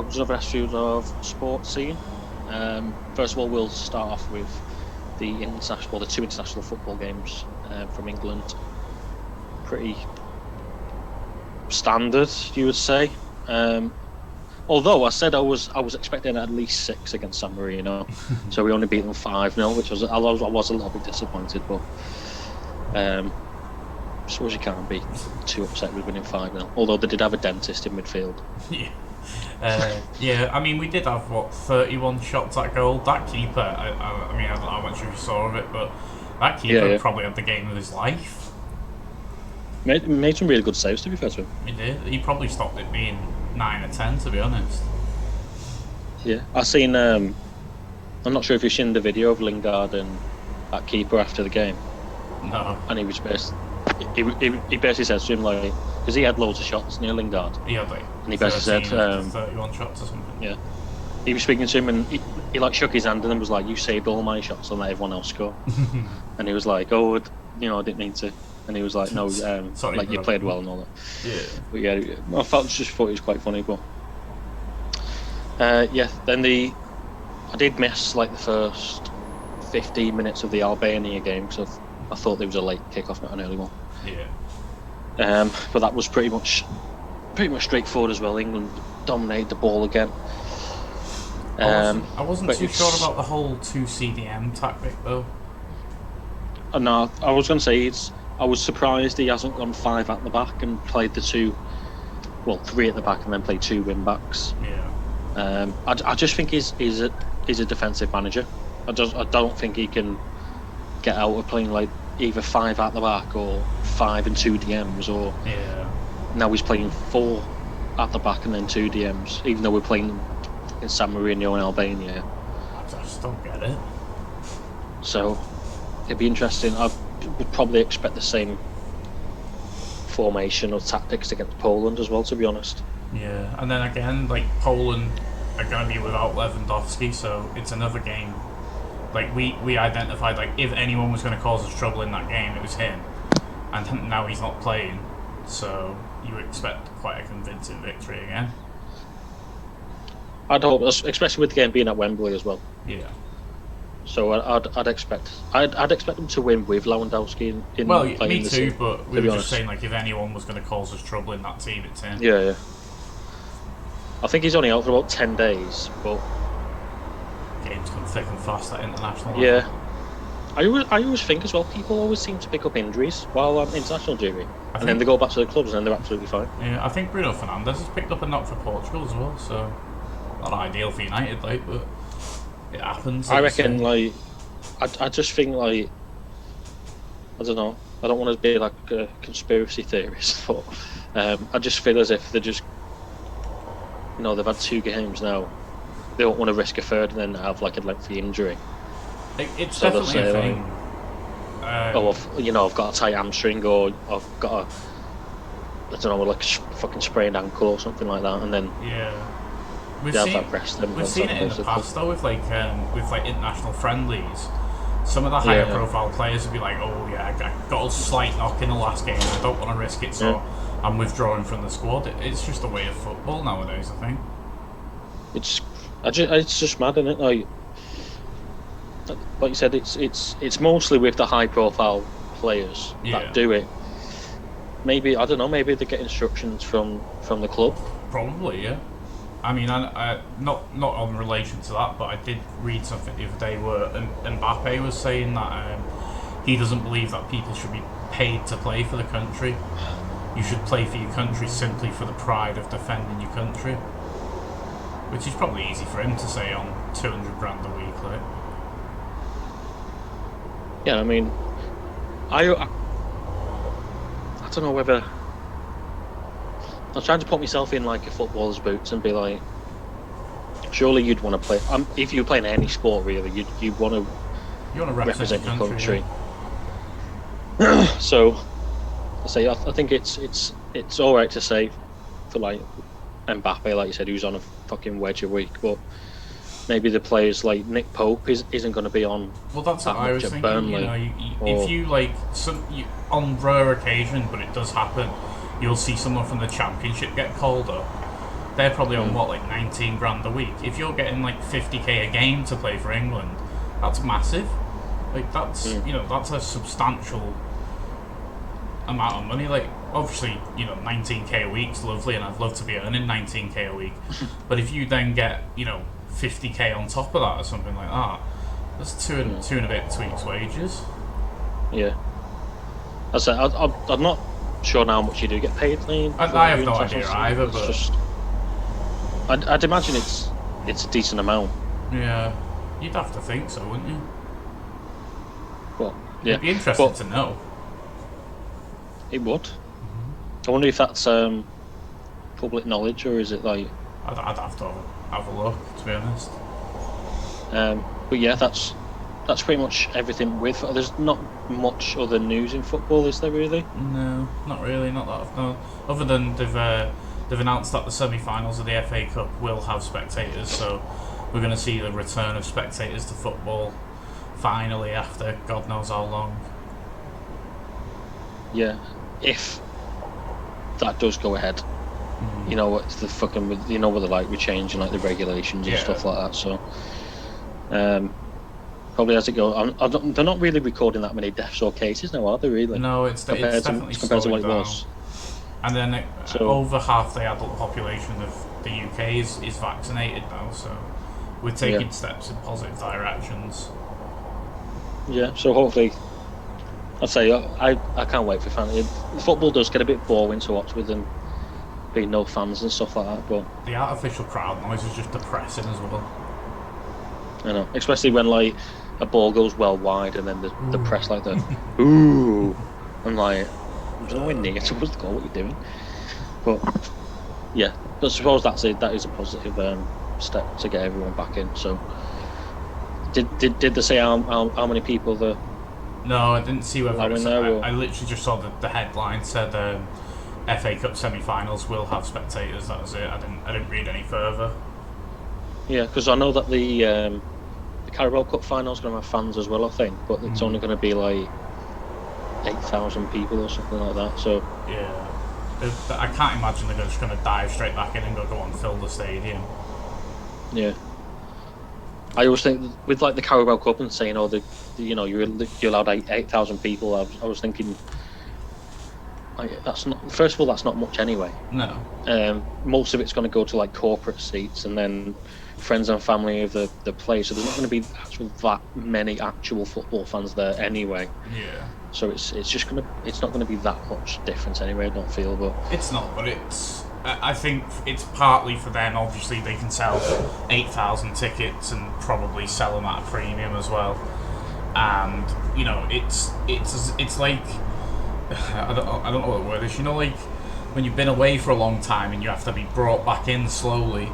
another episode of Sports Scene. First of all, we'll start off with the two international football games from England. Pretty standard, you would say. Although I said I was expecting at least 6 against San Marino, so we only beat them 5-0, which I was a little bit disappointed. But I suppose you can't be too upset with winning 5-0. Although they did have a dentist in midfield. Yeah, I mean, we did have, 31 shots at goal. That keeper, I don't know how much you saw of it, but that keeper probably had the game of his life. Made some really good saves, to be fair to him. He did. He probably stopped it being 9 or 10, to be honest. Yeah, I seen. I'm not sure if you've seen the video of Lingard and that keeper after the game. No. And he was he basically said to him, like, because he had loads of shots near Lingard. He had like, and he basically said 31 shots or something. Yeah. He was speaking to him and he like shook his hand and then was like, "You saved all my shots and let everyone else score." And he was like, "Oh, I didn't mean to." And he was like, "No, Sorry, like you played well and all that." Yeah. But yeah, I just thought it was quite funny. But then I did miss like the first 15 minutes of the Albania game because I thought there was a late kick-off, not an early one. Yeah. But that was pretty much straightforward as well. England dominated the ball again. I wasn't too sure about the whole 2 CDM tactic though. No, I was going to say I was surprised he hasn't gone 5 at the back and played 3 at the back and then played 2 wing backs. Yeah. I just think he's a defensive manager. I don't think he can get out of playing like either 5 at the back or 5 and 2 DMs or now he's playing 4 at the back and then 2 DMs, even though we're playing in San Marino and Albania. I just don't get it. So it'd be interesting. I would probably expect the same formation or tactics against Poland as well, to be honest. Yeah, and then again, like Poland are going to be without Lewandowski, so it's another game. Like we identified, like if anyone was going to cause us trouble in that game, it was him, and now he's not playing, so you expect quite a convincing victory again. I'd hope, especially with the game being at Wembley as well. Yeah. So I'd expect them to win with Lewandowski in well, playing me the too, team, but we were just saying, like, if anyone was going to cause us trouble in that team, it's him. Yeah. I think he's only out for about 10 days, but games come thick and fast at international. Yeah. I always think as well, people always seem to pick up injuries while on international duty, and then they go back to the clubs and then they're absolutely fine. Yeah, I think Bruno Fernandes has picked up a knock for Portugal as well, so not ideal for United, like, but it happens. I reckon, like, I just think, like, I don't know, I don't want to be like a conspiracy theorist, but I just feel as if they're just, they've had 2 games now. They don't want to risk a third and then have like a lengthy injury. It's so definitely a thing. I've got a tight hamstring, or I've got like a fucking sprained ankle or something like that, and then we've seen it in the past though with like international friendlies. Some of the higher profile players would be like, "Oh yeah, I got a slight knock in the last game. I don't want to risk it, so I'm withdrawing from the squad." It's just a way of football nowadays, I think. It's just mad, isn't it? Like you said, it's mostly with the high profile players that do it. Maybe, I don't know, maybe they get instructions from the club. Probably, yeah. I mean, I not on relation to that, but I did read something the other day where Mbappe was saying that he doesn't believe that people should be paid to play for the country. You should play for your country simply for the pride of defending your country. Which is probably easy for him to say on 200 grand a week, like. Yeah, I mean, I don't know whether I was trying to put myself in like a footballer's boots and be like, surely you'd want to play. If you're playing any sport, really, you want to represent your country. Yeah. So, I think it's all right to say for like Mbappe, like you said, who's on a fucking wedge a week, but maybe the players like Nick Pope isn't going to be on. Well, that's what I was thinking. Burnley, if you like on rare occasion, but it does happen, you'll see someone from the Championship get called up. they're probably on what, like 19 grand a week. If you're getting like 50k a game to play for England, that's massive. Like that's that's a substantial amount of money. Like obviously 19k a week's lovely, and I'd love to be earning 19k a week. But if you then get 50k on top of that or something like that, that's two and a bit weeks' wages. Yeah. I said I'm not sure now how much you do get paid. I have no idea either, but just, I'd imagine it's a decent amount. Yeah, you'd have to think so, wouldn't you? Well, yeah. It'd be interesting to know. It would. I wonder if that's public knowledge, or is it like... I'd have to have a look, to be honest. But yeah, that's pretty much everything with... There's not much other news in football, is there really? No, not really, not that. No. Other than they've announced that the semi-finals of the FA Cup will have spectators, so we're going to see the return of spectators to football finally after God knows how long. Yeah, if that does go ahead, you know what the fucking what they're like, we're changing like the regulations and stuff like that. So, probably as it goes, they're not really recording that many deaths or cases now, are they? Really? No, it's definitely compared to what it down. was. And then over half the adult population of the UK is vaccinated now, so we're taking steps in positive directions. Yeah, so hopefully, I'd say I can't wait for fans. Football does get a bit boring to watch with them being no fans and stuff like that, but the artificial crowd noise is just depressing as well. I know, especially when like a ball goes well wide and then the press like the ooh, I'm like, there's nowhere near towards the goal. What you're doing? But yeah, I suppose that is a positive step to get everyone back in. So did they say how many people the? No, I didn't see whether it was, there. I literally just saw the headline said FA Cup semi-finals will have spectators. That was it. I didn't read any further. Yeah, because I know that the Carabao Cup final is going to have fans as well, I think, but it's only going to be like 8,000 people or something like that. So yeah, I can't imagine they're just going to dive straight back in and go on and fill the stadium. Yeah. I always think with like the Carabao Cup and saying, you're allowed 8,000 people. I was thinking, that's not. First of all, that's not much anyway. No. Most of it's going to go to like corporate seats and then friends and family of the players. So there's not going to be that many actual football fans there anyway. Yeah. So it's not going to be that much difference anyway. I don't feel, but it's not. But I think it's partly for them. Obviously, they can sell 8,000 tickets and probably sell them at a premium as well. And it's like I don't know what the word is. Like when you've been away for a long time and you have to be brought back in slowly.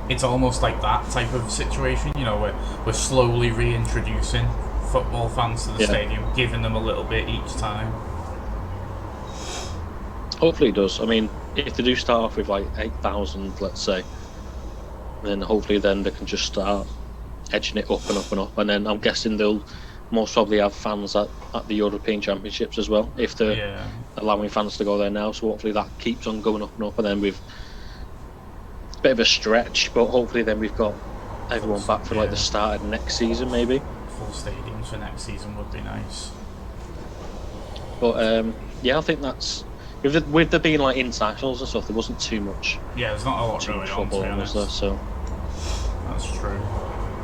It's almost like that type of situation. We're slowly reintroducing football fans to the stadium, giving them a little bit each time. Hopefully it does. I mean, if they do start off with like 8,000, let's say, then hopefully then they can just start edging it up and up and up. And then I'm guessing they'll most probably have fans at the European Championships as well, if they're allowing fans to go there now. So hopefully that keeps on going up and up. And then we've a bit of a stretch, but hopefully then we've got everyone back for like the start of next season, maybe. Full stadiums for next season would be nice. But I think that's with there being like internationals and stuff, there wasn't too much. Yeah, there's not a lot going on, to be honest. Was there, so that's true.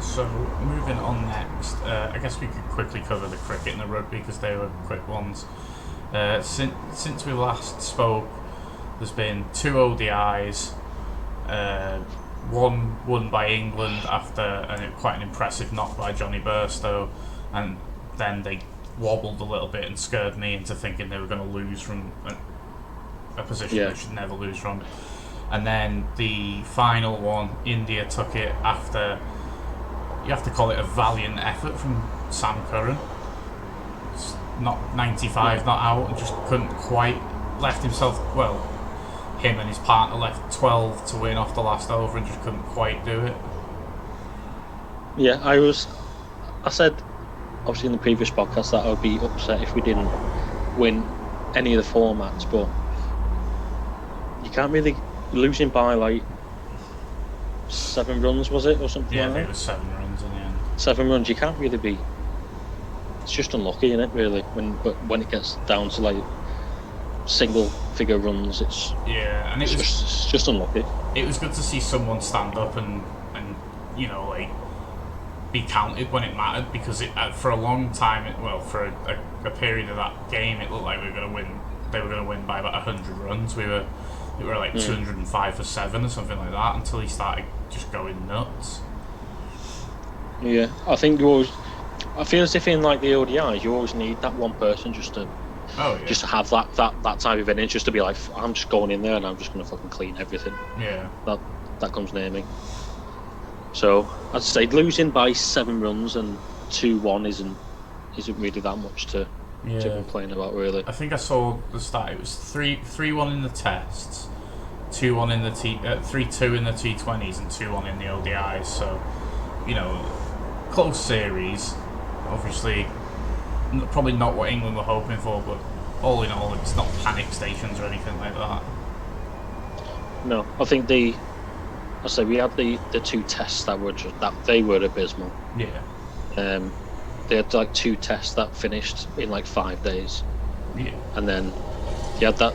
So moving on next, I guess we could quickly cover the cricket and the rugby because they were quick ones. Since we last spoke, there's been 2 ODIs. One won by England after quite an impressive knock by Johnny Burstow, and then they wobbled a little bit and scared me into thinking they were going to lose from a position they should never lose from. And then the final one, India took it after, you have to call it a valiant effort from Sam Curran. It's not 95, not out, and just couldn't quite, left himself, him and his partner left 12 to win off the last over and just couldn't quite do it. Yeah, I said obviously in the previous podcast that I would be upset if we didn't win any of the formats, but you can't really, losing by like 7 runs, was it, or something like that? Yeah, it was 7 runs in the end. 7 runs, you can't really be... It's just unlucky, isn't it, really? When it gets down to, like, single-figure runs, it's... Yeah, and it's just unlucky. It was good to see someone stand up and you know, like, be counted when it mattered, because for a long time, for a period of that game, it looked like we were going to win. They were going to win by about 100 runs. We were like 205 for 7 or something like that, until he started just going nuts. Yeah, I think I feel as if in like the ODIs, you always need that one person just to have that type of innings, just to be like, I'm just going in there and I'm just going to fucking clean everything. Yeah. That comes near me. So I'd say losing by 7 runs and 2-1 isn't really that much to complain about, really. I think I saw the stat. It was 3-1 in the tests, 2-1 in the 3-2 in the T20s, and 2-1 in the ODIs. So, you know, close series. Obviously, probably not what England were hoping for, but all in all, it's not panic stations or anything like that. No, I think I say we had the 2 tests that they were abysmal. Yeah. They had like 2 tests that finished in like 5 days. Yeah. And then you had that.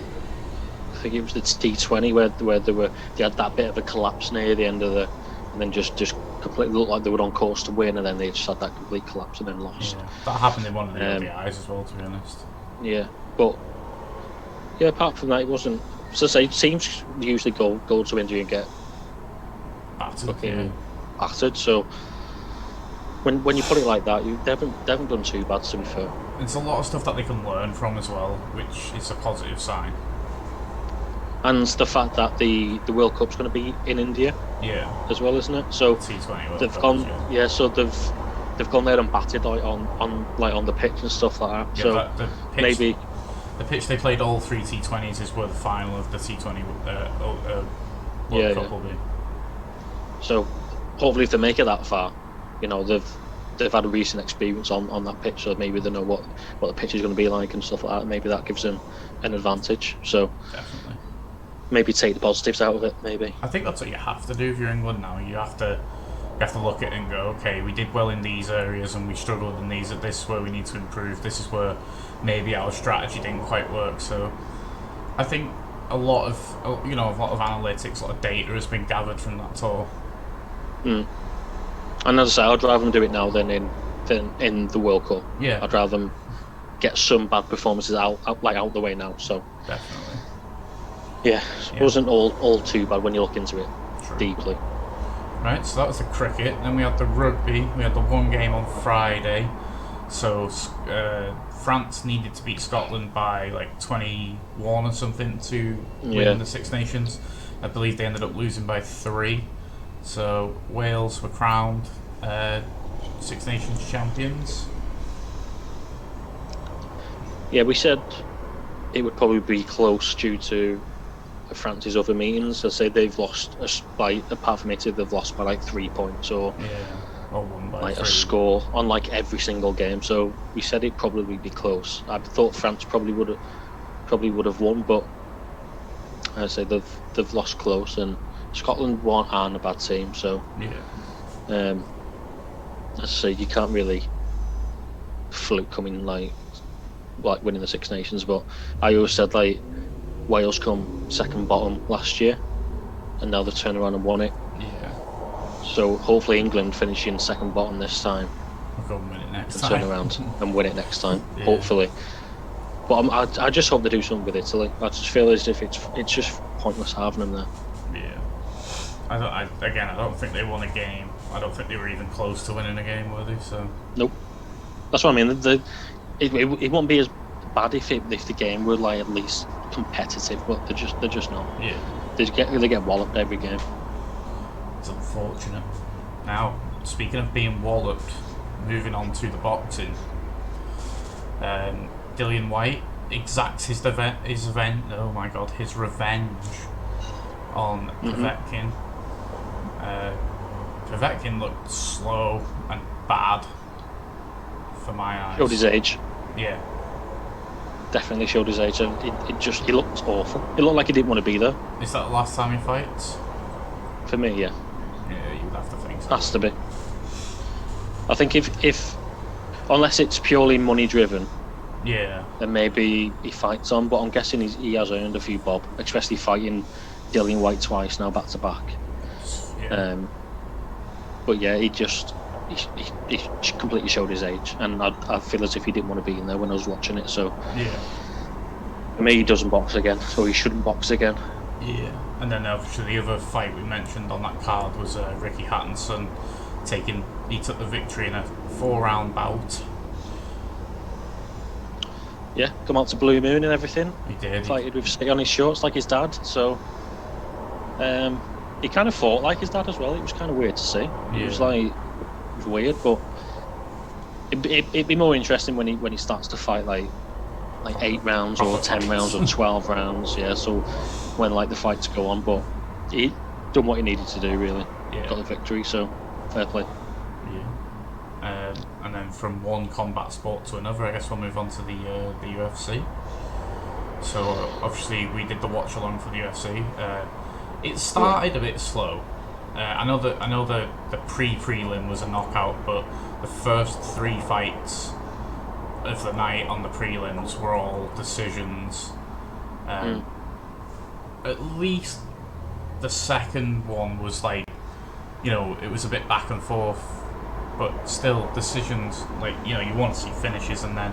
I think it was the T20 where they had that bit of a collapse near the end of and then just completely looked like they were on course to win, and then they just had that complete collapse and then lost. Yeah. That happened in one of the ODIs as well, to be honest. Yeah, but yeah, apart from that, it wasn't. So say teams usually go to India and get battered. So when you put it like that, they haven't done too bad, to be fair. It's a lot of stuff that they can learn from as well, which is a positive sign. And the fact that the World Cup's going to be in India, as well, isn't it? So T20 they've gone, so they've gone there and batted like on the pitch and stuff like that. Yeah, so maybe the pitch they played all 3 T20s is where the final of the T20 World Cup will be. So hopefully, if they make it that far, you know, they've had a recent experience on that pitch, so maybe they know what the pitch is going to be like and stuff like that. Maybe that gives them an advantage. So definitely, maybe take the positives out of it. Maybe I think that's what you have to do if you're England now. You have to look at it and go, okay, we did well in these areas and we struggled in these. This is where we need to improve. This is where maybe our strategy didn't quite work. So I think a lot of analytics, a lot of data has been gathered from that tour. And as I say, I'd rather them do it now than in the World Cup. Yeah, I'd rather them get some bad performances out the way now. So definitely, it wasn't all too bad when you look into it deeply. Right, so that was the cricket. Then we had the rugby. We had the one game on Friday. So France needed to beat Scotland by like 21 or something to win the Six Nations. I believe they ended up losing by 3. So Wales were crowned Six Nations champions. Yeah, we said it would probably be close due to France's other meetings. I say they've lost apart from Italy, they've lost by like 3 points or won by like 3. A score on like every single game. So we said it'd probably be close. I thought France probably would have won, but I say they've lost close, and Scotland aren't a bad team. So as I say, you can't really fluke coming like winning the Six Nations. But I always said like Wales come second bottom last year, and now they turn around and won it. So hopefully England finishing second bottom this time. We'll go and win it next time. Turn around and win it next time, hopefully. But I just hope they do something with Italy. I just feel as if it's just pointless having them there. Yeah. I don't think they won a game. I don't think they were even close to winning a game, were they? So. Nope. That's what I mean. It won't be as bad if the game were like at least competitive, but they're just not. Yeah. They get walloped every game. It's unfortunate. Now, speaking of being walloped, moving on to the boxing. Dillian Whyte exacts his revenge on Povetkin. Povetkin looked slow and bad for my eyes. Showed his age. Yeah. Definitely showed his age. And he looked awful. It looked like he didn't want to be there. Is that the last time he fights? For me, yeah. Yeah, you'd have to think so. Has to be. I think if unless it's purely money driven, yeah, then maybe he fights on. But I'm guessing he has earned a few bob, especially fighting Dillian White twice now back to back. Yeah. But yeah, he completely showed his age, and I feel as if he didn't want to be in there when I was watching it. So yeah, for me, he doesn't box again, so he shouldn't box again. yeah. And then obviously the other fight we mentioned on that card was Ricky Hatton's son he took the victory in a 4-round bout. Yeah, come out to Blue Moon and everything. He did. Fighted with stay on his shorts like his dad. So he kind of fought like his dad as well. It was kind of weird to see. Yeah. It was weird, but it'd be more interesting when he starts to fight like 8 rounds or 10 rounds or 12 rounds. Yeah, so when the fights go on, but he done what he needed to do really. Yeah. Got the victory, so fair play. Yeah. And then from one combat sport to another, I guess we'll move on to the UFC. So obviously we did the watch along for the UFC. It started a bit slow. I know the pre-prelim was a knockout, but the first 3 fights of the night on the prelims were all decisions. At least the second one was it was a bit back and forth, but still decisions. You want to see finishes, and then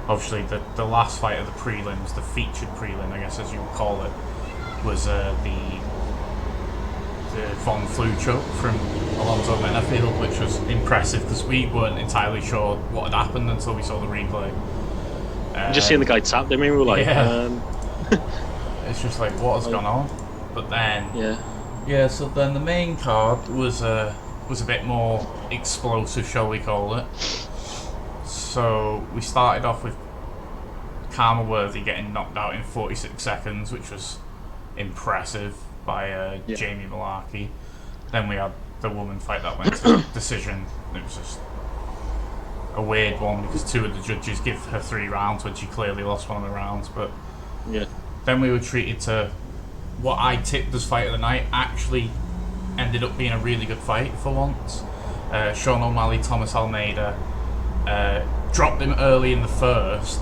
obviously the last fight of the prelims, the featured prelim, I guess as you would call it, was the Von Flue choke from Alonzo Menafield, which was impressive because we weren't entirely sure what had happened until we saw the replay. Just seeing the guy tap, I mean, we were like, it's just like, what has gone on? But then, so then the main card was a bit more explosive, shall we call it? So we started off with Karma Worthy getting knocked out in 46 seconds, which was impressive by Jamie Malarkey. Then we had the woman fight that went to decision. It was just a weird one because 2 of the judges give her 3 rounds when she clearly lost one of the rounds. But then we were treated to what I tipped as fight of the night. Actually ended up being a really good fight for once. Sean O'Malley, Thomas Almeida dropped him early in the first,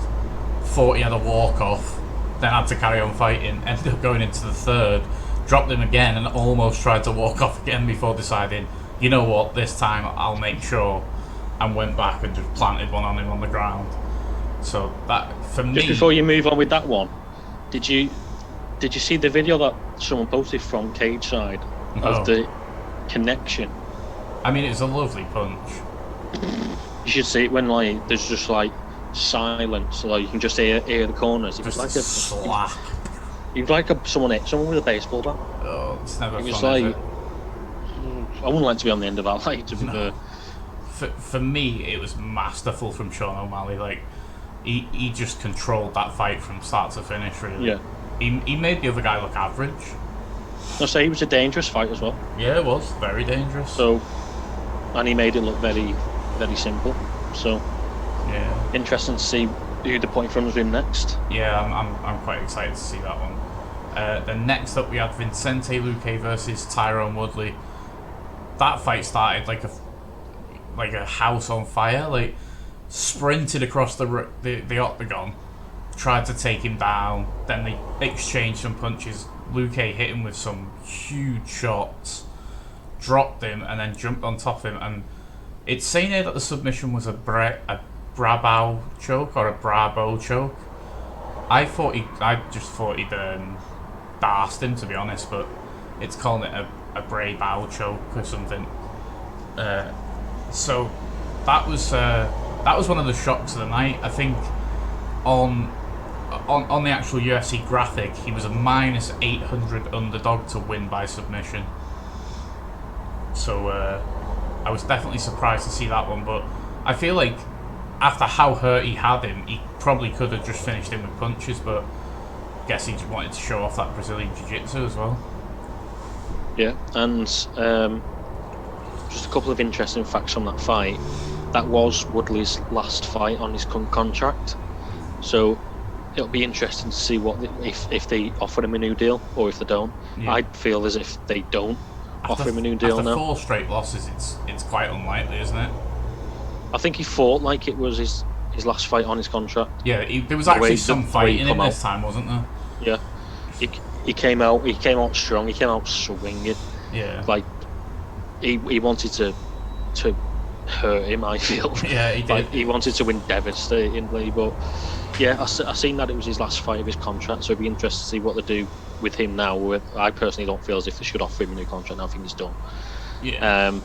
thought he had a walk-off, then had to carry on fighting, ended up going into the third, dropped him again and almost tried to walk off again before deciding, you know what, this time I'll make sure, and went back and just planted one on him on the ground. So that, for me... Just before you move on with that one, did you see the video that someone posted from cage side of the connection? I mean, it's a lovely punch. You should see it when there's just silence, so you can just hear the corners. It was like a slap. It was like someone with a baseball bat. Oh, it's never it fun, was I wouldn't like to be on the end of that. To be fair. For me, it was masterful from Sean O'Malley. He just controlled that fight from start to finish. Really. Yeah. He made the other guy look average. I say he was a dangerous fight as well. Yeah, it was very dangerous. So, and he made it look very, very simple. So, yeah, interesting to see who the point runners win next. Yeah, I'm quite excited to see that one. Then next up we had Vincente Lucay versus Tyrone Woodley. That fight started like a house on fire. Sprinted across the octagon, tried to take him down. Then they exchanged some punches. Lucay hit him with some huge shots, dropped him, and then jumped on top of him. And it's saying here that the submission was a Brabo choke or a Brabo choke. I just thought he'd darsed him, to be honest, but it's calling it a Brabo choke or something. So that was one of the shocks of the night. I think on the actual UFC graphic, he was a minus 800 underdog to win by submission. So I was definitely surprised to see that one, but I feel like after how hurt he had him, he probably could have just finished him with punches, but I guess he just wanted to show off that Brazilian Jiu-Jitsu as well. Yeah, and just a couple of interesting facts on that fight. That was Woodley's last fight on his contract, so it'll be interesting to see if they offer him a new deal or if they don't. Yeah. I'd feel as if they don't, offer him a new deal after now. 4 straight losses, it's quite unlikely, isn't it? I think he fought like it was his last fight on his contract. Yeah, there was actually some fighting in this time, wasn't there? Yeah, he came out strong. He came out swinging. Yeah, like he wanted to hurt him. I feel. Yeah, he did. Like he wanted to win devastatingly, but yeah, I seen that it was his last fight of his contract, so it'd be interesting to see what they do with him now. I personally don't feel as if they should offer him a new contract. Now I think he's done. Yeah.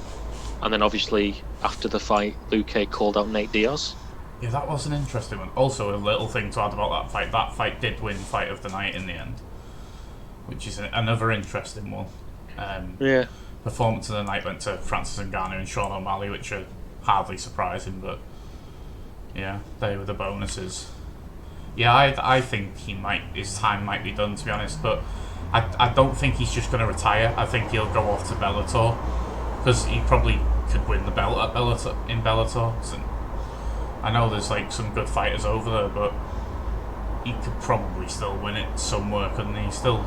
And then obviously after the fight, Lucay called out Nate Diaz. Yeah, that was an interesting one. Also, a little thing to add about that fight. That fight did win Fight of the Night in the end, which is another interesting one. Yeah. Performance of the night went to Francis Ngannou and Sean O'Malley, which are hardly surprising, but yeah, they were the bonuses. Yeah, I think his time might be done, to be honest, but I don't think he's just going to retire. I think he'll go off to Bellator, because he probably could win the belt at Bellator. So I know there's like some good fighters over there, but he could probably still win it somewhere, couldn't he? Still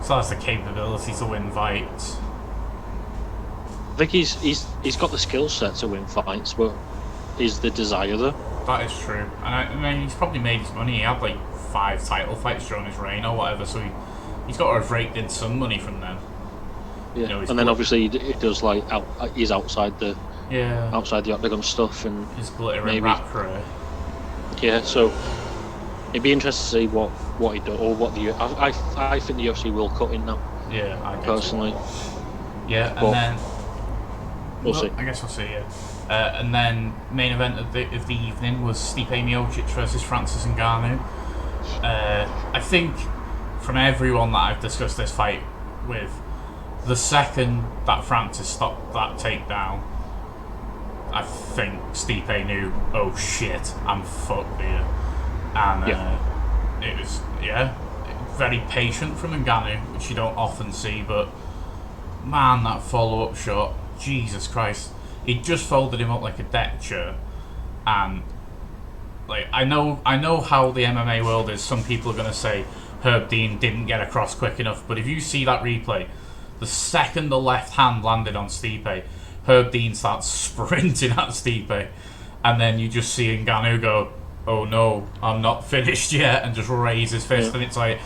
has the capability to win fights. I think he's got the skill set to win fights, but is the desire there? That is true, and I mean he's probably made his money. He had like 5 title fights during his reign or whatever, so he's got to have raked in some money from them. Yeah, you know, and then obviously he does like he's outside the octagon stuff, and his glitter and rap career. Yeah, so it'd be interesting to see what he does, or what I think the UFC will cut in now. Yeah, I personally. Yeah, and then we'll see. I guess we'll see. Yeah. And then main event of the evening was Stipe Miocic versus Francis Ngannou. I think from everyone that I've discussed this fight with, the second that Francis stopped that takedown, I think Stipe knew, oh shit, I'm fucked here. And it was very patient from Ngannou, which you don't often see, but man, that follow-up shot, Jesus Christ. He just folded him up like a deck chair, and like I know how the MMA world is. Some people are going to say Herb Dean didn't get across quick enough, but if you see that replay, the second the left hand landed on Stipe, Herb Dean starts sprinting at Stipe, and then you just see Ngannou go, oh no, I'm not finished yet, and just raise his fist, and it's like,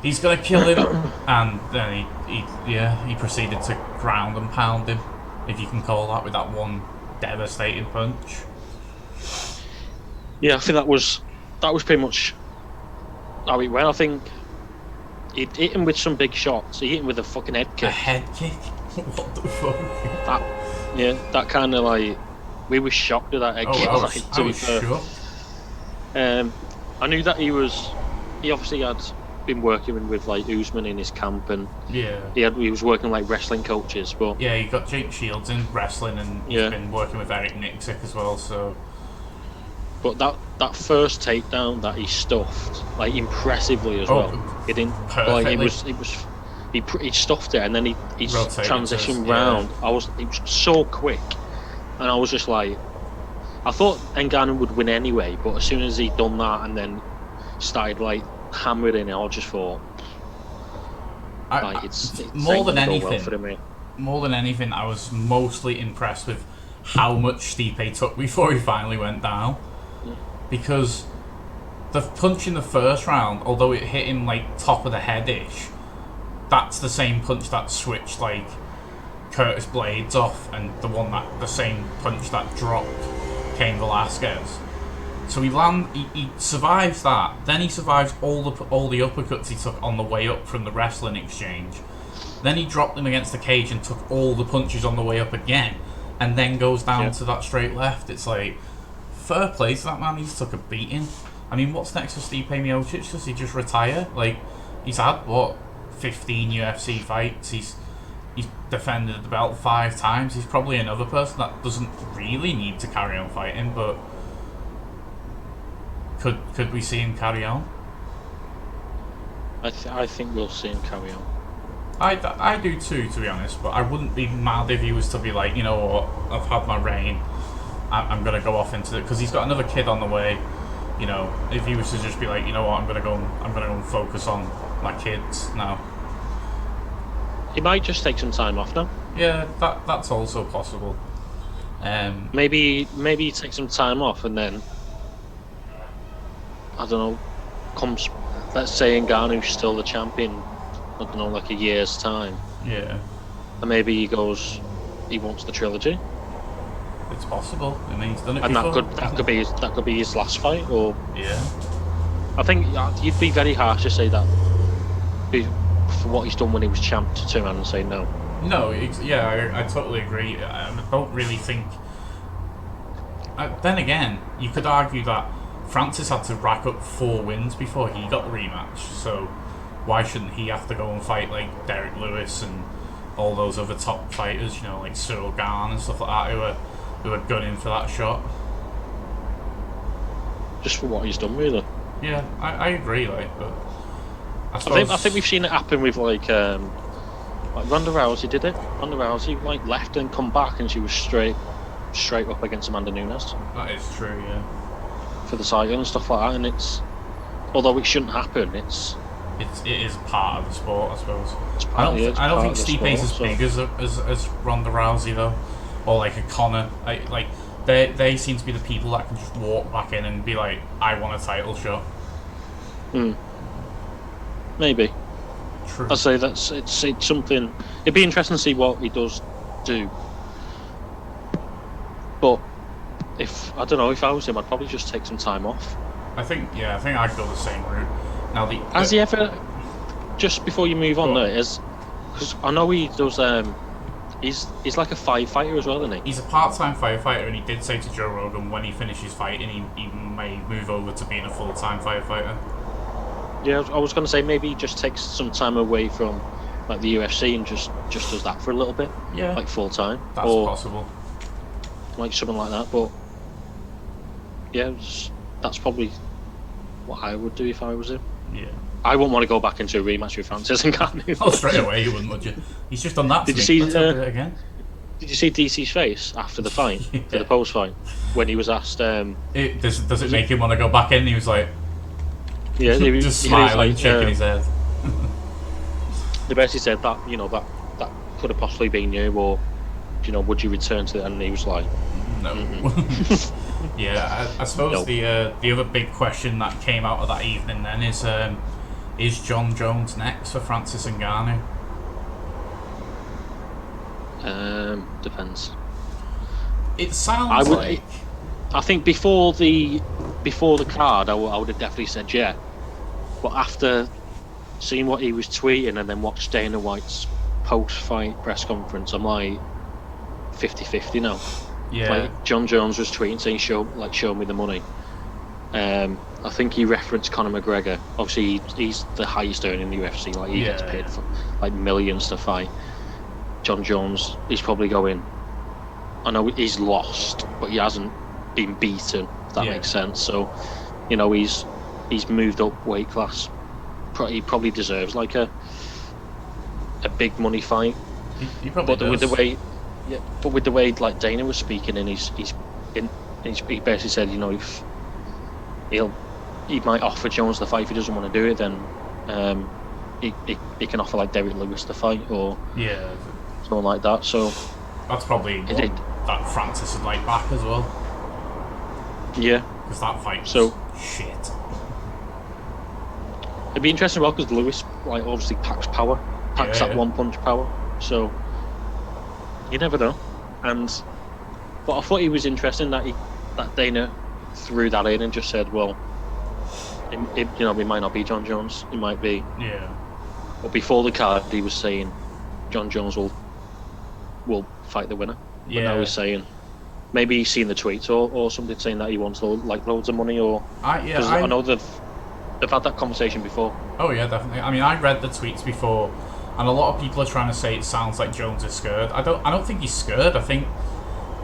he's going to kill him, and then he proceeded to ground and pound him, if you can call that, with that one devastating punch. Yeah, I think that was pretty much how it went. I think he hit him with some big shots. He hit him with a fucking head kick. A head kick? What the fuck? That kind of like, we were shocked at that head kick. I was shocked. I knew that he obviously had been working with like Usman in his camp, and he was working like wrestling coaches, but he got Jake Shields in wrestling, and he's been working with Eric Nixick as well. So, but that first takedown that he stuffed like impressively as well. It didn't perfectly. Like he stuffed it, and then he transitioned round. It was so quick, and I was just like, I thought Ngannou would win anyway, but as soon as he'd done that and then started like hammering it, I just thought, it's more than anything, I was mostly impressed with how much Stipe took before he finally went down, because the punch in the first round, although it hit him like top of the head-ish, that's the same punch that switched like Curtis Blades off, and the same punch that dropped Cain Velasquez. So he survives that. Then he survives all the uppercuts he took on the way up from the wrestling exchange. Then he dropped him against the cage and took all the punches on the way up again, and then goes down to that straight left. It's like, fair play to that man. He's took a beating. I mean, what's next for Stipe Miocic? Does he just retire? Like, he's had 15 UFC fights. He's defended the belt 5 times. He's probably another person that doesn't really need to carry on fighting, but could we see him carry on? I think we'll see him carry on. I do too, to be honest, but I wouldn't be mad if he was to be like, you know what, I've had my reign, I'm going to go off into it, because he's got another kid on the way. You know, if he was to just be like, you know what, I'm going to go and focus on my kids now. He might just take some time off now. Yeah, that's also possible. Maybe he takes some time off and then, I don't know, comes, let's say Ngannou's still the champion, I don't know, like a year's time. Yeah. And maybe he goes, he wants the trilogy. It's possible. I mean, he's done it and before. that could be his last fight, or yeah. I think you'd be very harsh to say that for what he's done when he was champ to turn around and say no. No, I totally agree. I don't really think. Then again, you could argue that Francis had to rack up 4 wins before he got the rematch. So why shouldn't he have to go and fight like Derek Lewis and all those other top fighters? You know, like Cyril Gane and stuff like that, who are gunning for that shot. Just for what he's done, really. Yeah, I agree. Like, but I think we've seen it happen with like Ronda Rousey did it. Ronda Rousey like left and come back, and she was straight up against Amanda Nunes. That is true, yeah. For the title and stuff like that, and it's, although it shouldn't happen, it is part of the sport, I suppose. I don't think Stipe's as big as Ronda Rousey though, or like a Conor. Like they seem to be the people that can just walk back in and be like, I want a title shot. Maybe. True. I'd say it's something. It'd be interesting to see what he does do. But if I was him, I'd probably just take some time off. I think I'd go the same route. Now has he ever? Just before you move on, because I know he does. He's like a firefighter as well, isn't he? He's a part-time firefighter, and he did say to Joe Rogan when he finishes fighting, he may move over to being a full-time firefighter. Yeah, I was going to say maybe he just takes some time away from like the UFC and just does that for a little bit. Yeah, like full-time. That's possible. Like something like that, but yeah, that's probably what I would do if I was him. Yeah. I wouldn't want to go back into a rematch with Francis Ngannou. Oh, straight away you wouldn't, would you? He's just done that. Did you see Let's do it again? Did you see DC's face after the fight, for the post-fight, when he was asked? Does it make him want to go back in? He was like, yeah, he was just smiling, shaking his head. They basically said that that could have possibly been you, or would you return to it? And he was like, no. Yeah, I suppose the other big question that came out of that evening then is John Jones next for Francis Ngannou? Depends. It sounds like. I think before the card, I would have definitely said yeah, but after seeing what he was tweeting and then watched Dana White's post-fight press conference, I'm like 50-50 now. Yeah. Like John Jones was tweeting saying show me the money. I think he referenced Conor McGregor. Obviously he's the highest earning in the UFC. Like he gets paid for like millions to fight. John Jones, he's probably going, I know he's lost, but he hasn't been beaten, if that makes sense. So, he's moved up weight class. He probably deserves like a big money fight. He probably does. With the way like Dana was speaking, and he basically said, if he might offer Jones the fight if he doesn't want to do it, then he can offer like Derek Lewis the fight or something like that. So that's probably that Francis would like back as well. Yeah, because that fight was shit. It'd be interesting as well because Lewis obviously packs that one punch power. So you never know. But I thought he was interesting that Dana threw that in and just said, well, it might not be John Jones, it might be. Yeah. But before the card, he was saying John Jones will fight the winner. Yeah. But now he's saying maybe he's seen the tweets or something saying that he wants like loads of money or. I know they've had that conversation before. Oh yeah, definitely. I mean, I read the tweets before, and a lot of people are trying to say it sounds like Jones is scared. I don't think he's scared. I think,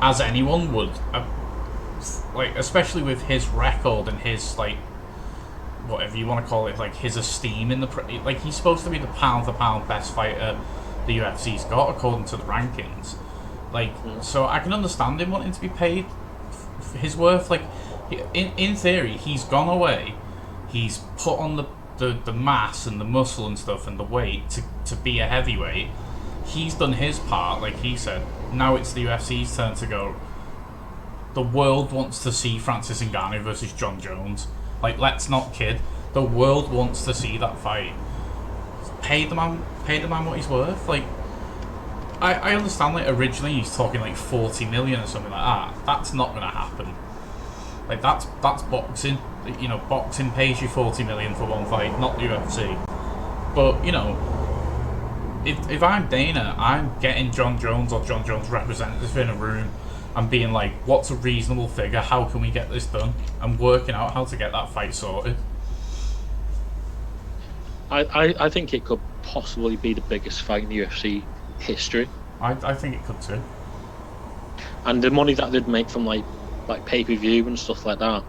as anyone would, especially with his record and his whatever you want to call it, his esteem in the he's supposed to be the pound for pound best fighter the UFC's got according to the rankings. So I can understand him wanting to be paid his worth. In theory, he's gone away. He's put on the mass and the muscle and stuff and the weight to be a heavyweight, he's done his part, like he said. Now it's the UFC's turn to go. The world wants to see Francis Ngannou versus John Jones. Like, let's not kid. The world wants to see that fight. Pay the man what he's worth. Like, I understand. Like, originally he's talking like 40 million or something like that. That's not gonna happen. Like, that's boxing. You know, boxing pays you 40 million for one fight, not the UFC. But you know, if I'm Dana, I'm getting John Jones or John Jones' representative in a room and being like, what's a reasonable figure? How can we get this done? And working out how to get that fight sorted. I think it could possibly be the biggest fight in UFC history. I think it could too. And the money that they'd make from like pay-per-view and stuff like that,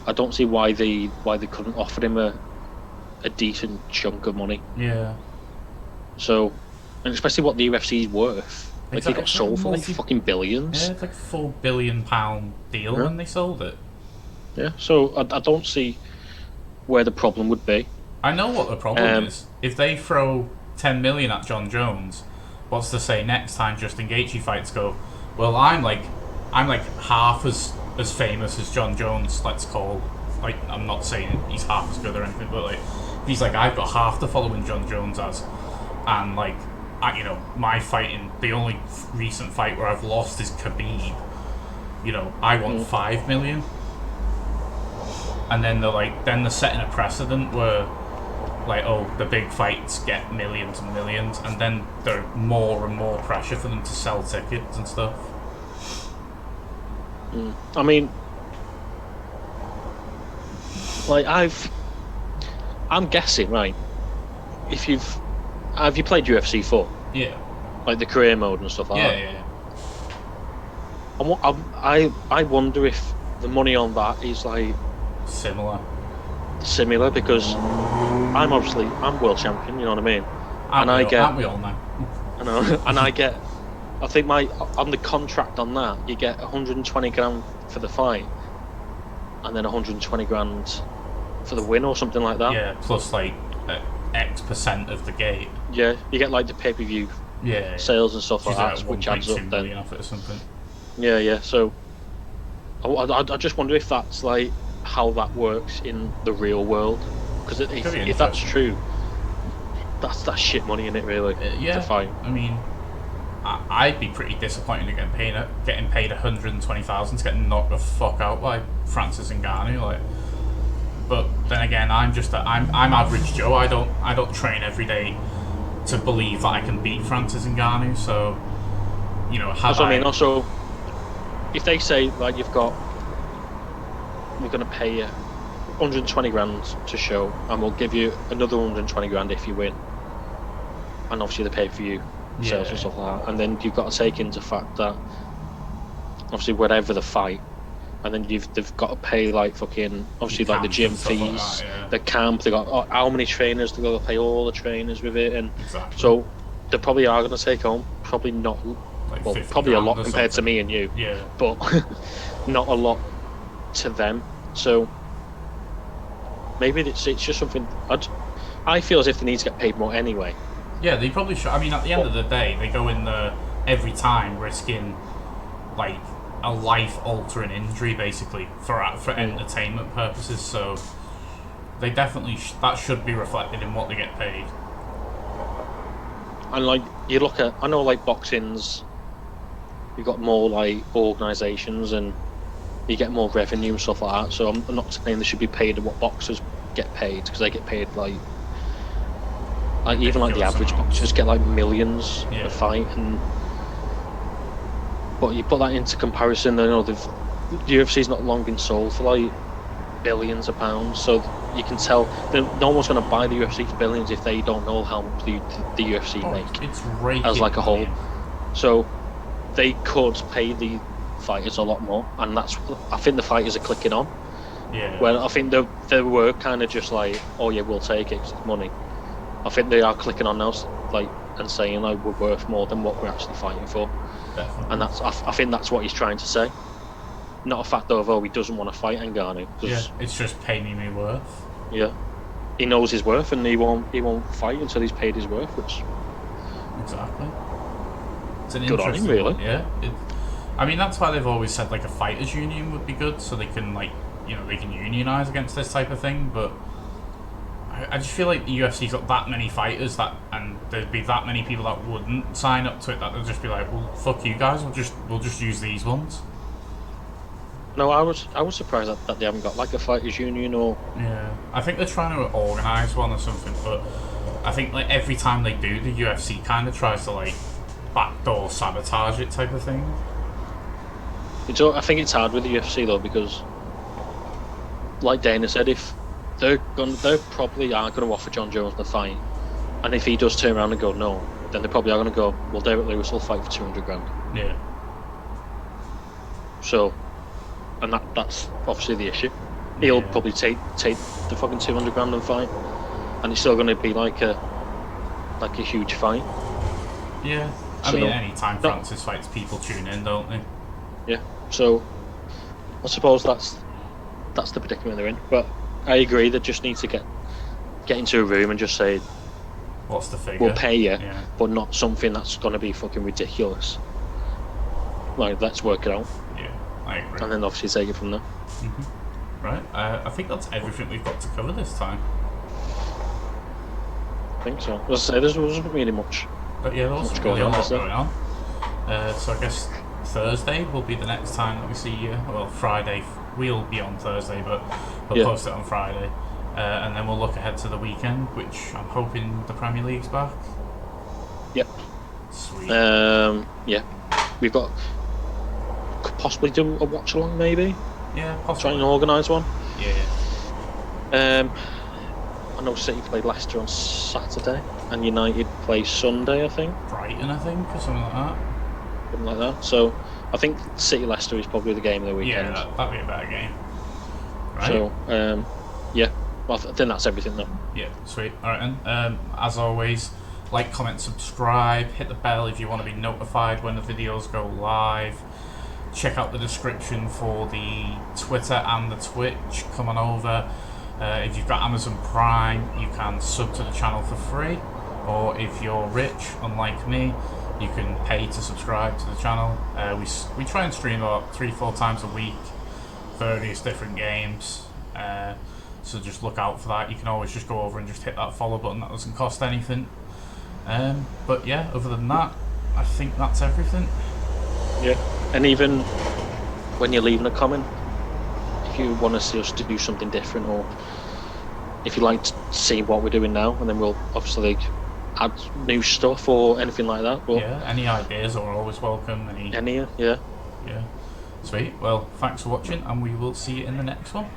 I don't see why they couldn't offer him a decent chunk of money. Yeah. So, and especially what the UFC is worth. Like, exactly. They got sold for like fucking billions. Yeah, it's like a £4 billion deal when they sold it. Yeah, so I don't see where the problem would be. I know what the problem is. If they throw 10 million at John Jones, what's to say next time Justin Gaethje fights go, well, I'm like half as famous as John Jones, let's call. Like, I'm not saying he's half as good or anything, but like, he's like, I've got half the following John Jones has, and like, you know, my fighting, the only recent fight where I've lost is Khabib. You know, I want 5 million, and then they're setting a precedent where, like, oh, the big fights get millions and millions, and then there's more and more pressure for them to sell tickets and stuff. I mean, like, I'm guessing, right? Have you played UFC 4? Yeah. Like the career mode and stuff like that? Yeah. I wonder if the money on that is like similar, because I'm world champion, you know what I mean? Aren't we all now? I know, and I think on the contract on that, you get 120 grand for the fight, and then 120 grand for the win or something like that. Yeah, plus like X percent of the gate. Yeah, you get like the pay-per-view sales and stuff like that, which adds up then. Off it or something. Yeah. So I just wonder if that's like how that works in the real world, because if that's true, that's shit money in it, really. To fight. I mean, I'd be pretty disappointed in getting paid 120,000 to get knocked the fuck out by Francis Ngannou, like. But then again, I'm average Joe. I don't train every day to believe that I can beat Francis Ngannou. So, you know, I mean, also, if they say like we're going to pay you 120 grand to show, and we'll give you another 120 grand if you win, and obviously the pay-per-view sales and stuff like that, and then you've got to take into fact that obviously whatever the fight. And then they've got to pay like fucking obviously like the gym fees, the camp. They got how many trainers? They got to pay all the trainers with it, and so they probably are going to take home probably not, like, well, probably a lot compared to me and you. Yeah. But not a lot to them. So maybe it's just something. I feel as if they need to get paid more anyway. Yeah, they probably should. I mean, at the end of the day, they go in there every time risking like a life-altering injury, basically, for entertainment purposes. So they definitely that should be reflected in what they get paid. And like you look at, I know like boxing's, you've got more like organisations and you get more revenue and stuff like that. So I'm not saying they should be paid what boxers get paid, because they get paid like even like the average boxers get like millions a fight, and. But you put that into comparison, you know, the UFC's not long been sold for like billions of pounds, so you can tell no one's going to buy the UFC for billions if they don't know how much the UFC make it's as like a whole. So they could pay the fighters a lot more, and I think the fighters are clicking on. Yeah. Well, I think they were kind of just like, oh yeah, we'll take it 'cause it's money. I think they are clicking on now, like, and saying like we're worth more than what we're actually fighting for. Definitely. And I think that's what he's trying to say. Not a fact of, he doesn't want to fight Ngannou. Yeah, it's just pay me worth. Yeah, he knows his worth, and he won't fight until he's paid his worth, which Exactly. It's an Good on him, interesting really. one, yeah. I mean, that's why they've always said like a fighters union would be good, so they can like, you know, they can unionize against this type of thing. But I just feel like the UFC's got that many fighters and there'd be that many people that wouldn't sign up to it, that they'll just be like, well, fuck you guys, we'll just use these ones. No, I was surprised that they haven't got like a fighters union or. Yeah, I think they're trying to organise one or something, but I think like every time they do, the UFC kind of tries to like backdoor sabotage it type of thing. I think it's hard with the UFC though, because, like Dana said, if they probably are going to offer John Jones the fight, and if he does turn around and go no, then they probably are going to go, well, Derek Lewis will fight for 200 grand. Yeah. So, and that's obviously the issue. He'll probably take the fucking 200 grand and fight, and it's still going to be like a huge fight. Yeah. I mean, any time Francis fights, people tune in, don't they? Yeah. So, I suppose that's the predicament they're in. But I agree, they just need to get into a room and just say, what's the figure? We'll pay you, but not something that's going to be fucking ridiculous. Like, let's work it out. Yeah, I agree. And then obviously take it from there. Mm-hmm. Right. I think that's everything we've got to cover this time. I think so. As I say, there wasn't really much. But yeah, there wasn't really a lot going on. So I guess Thursday will be the next time that we see you. Well, Friday. We'll be on Thursday, but we'll post it on Friday. And then we'll look ahead to the weekend, which I'm hoping the Premier League's back. Yep. Sweet. Yeah. We've got... Could possibly do a watch-along, maybe? Yeah, possibly. Try and organise one. Yeah. I know City played Leicester on Saturday, and United play Sunday, I think. Brighton, I think, or something like that. Something like that. So, I think City-Leicester is probably the game of the weekend. Yeah, that'd be a better game. Right. So, yeah. Well, I think that's everything, though. Yeah, sweet. Alright then. As always, like, comment, subscribe, hit the bell if you want to be notified when the videos go live. Check out the description for the Twitter and the Twitch. Come on over. If you've got Amazon Prime, you can sub to the channel for free. Or if you're rich, unlike me, you can pay to subscribe to the channel. We try and stream about 3-4 times a week, various different games. So just look out for that. You can always just go over and just hit that follow button. That doesn't cost anything. But yeah, other than that, I think that's everything. Yeah, and even when you're leaving a comment, if you want to see us to do something different, or if you like to see what we're doing now, and then we'll obviously add new stuff or anything like that. But yeah, any ideas are always welcome. Yeah. Yeah. Sweet. Well, thanks for watching, and we will see you in the next one.